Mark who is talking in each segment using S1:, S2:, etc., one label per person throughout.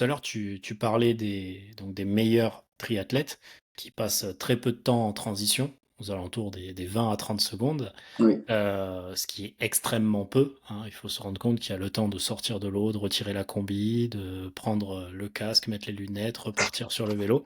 S1: tout à l'heure, tu parlais des meilleurs triathlètes qui passent très peu de temps en transition, aux alentours des 20 à 30 secondes,
S2: Oui.
S1: ce qui est extrêmement peu, hein. Il faut se rendre compte qu'il y a le temps de sortir de l'eau, de retirer la combi, de prendre le casque, mettre les lunettes, repartir sur le vélo.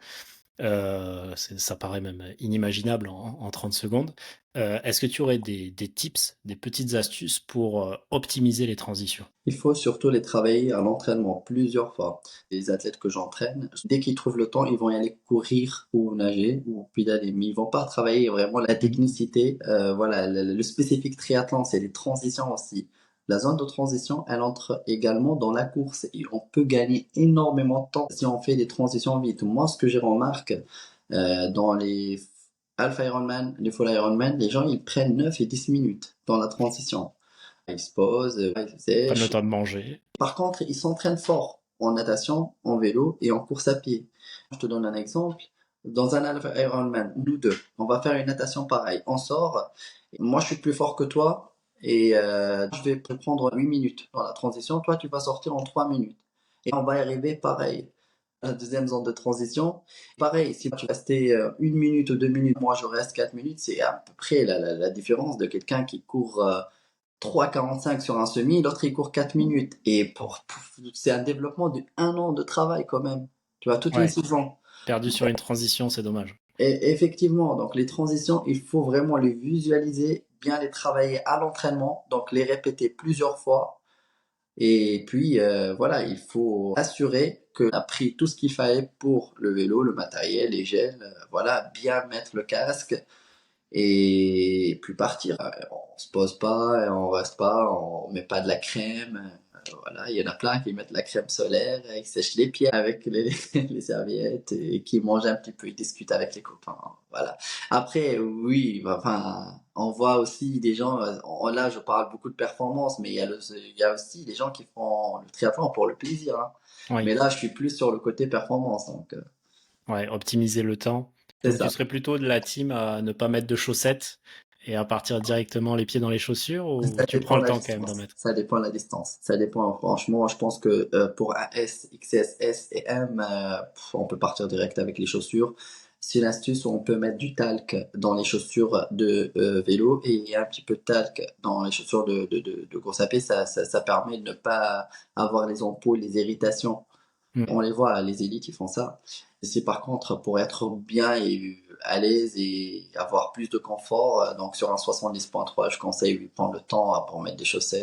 S1: Ça paraît même inimaginable en 30 secondes. Est-ce que tu aurais des tips, des petites astuces pour optimiser les transitions?
S2: Il faut surtout les travailler à l'entraînement plusieurs fois. Les athlètes que j'entraîne, dès qu'ils trouvent le temps, ils vont y aller courir ou nager ou pédaler, mais ils vont pas travailler vraiment la technicité. Voilà, le spécifique triathlon, c'est les transitions aussi. La zone de transition, elle entre également dans la course et on peut gagner énormément de temps si on fait des transitions vite. Moi, ce que je remarque dans les Alpha Ironman, les Full Ironman, les gens ils prennent 9 et 10 minutes dans la transition. Ils se posent, ils se
S1: Prennent le
S2: sèchent.
S1: temps de manger.
S2: Par contre, ils s'entraînent fort en natation, en vélo et en course à pied. Je te donne un exemple. Dans un Alpha Ironman, nous deux, on va faire une natation pareille. On sort, moi je suis plus fort que toi et je vais te prendre 8 minutes dans la transition. Toi, tu vas sortir en 3 minutes. Et on va y arriver pareil. La deuxième zone de transition, pareil, si tu restais 1 minute ou 2 minutes, moi je reste 4 minutes, c'est à peu près la différence de quelqu'un qui court 3,45 sur un semi, l'autre il court 4 minutes. Et c'est un développement de 1 an de travail quand même. Tu vois, toute une
S1: Ouais,
S2: saison.
S1: perdu sur une transition, c'est dommage.
S2: Et effectivement, donc les transitions, il faut vraiment les visualiser, bien les travailler à l'entraînement, donc les répéter plusieurs fois. Et puis voilà, il faut assurer qu'on a pris tout ce qu'il fallait pour le vélo, le matériel, les gels, voilà, bien mettre le casque et puis partir. On se pose pas, on reste pas, on met pas de la crème. Voilà, il y en a plein qui mettent de la crème solaire, qui sèchent les pieds avec les serviettes et qui mangent un petit peu, ils discutent avec les copains. Voilà. Après, oui, enfin, on voit aussi des gens. Là, je parle beaucoup de performance, mais il y a aussi des gens qui font le triathlon pour le plaisir, hein. Mais
S1: Oui,
S2: là, je suis plus sur le côté performance, donc
S1: ouais, optimiser le temps.
S2: c'est
S1: Donc tu
S2: ça.
S1: serais plutôt de la team à ne pas mettre de chaussettes et à partir directement les pieds dans les chaussures ou
S2: Ça
S1: tu prends
S2: dépend
S1: le
S2: de la
S1: temps quand même d'en
S2: distance.
S1: mettre?
S2: Ça dépend de la distance. Ça dépend. Franchement, je pense que pour un S, XS, S et M, on peut partir direct avec les chaussures. C'est une astuce où on peut mettre du talc dans les chaussures de vélo et un petit peu de talc dans les chaussures de course à pied. Ça permet de ne pas avoir les ampoules, les irritations.
S1: Hmm.
S2: On les voit, les élites, ils font ça. C'est par contre pour être bien et à l'aise et avoir plus de confort. Donc sur un 70.3, je conseille de prendre le temps pour mettre des chaussettes.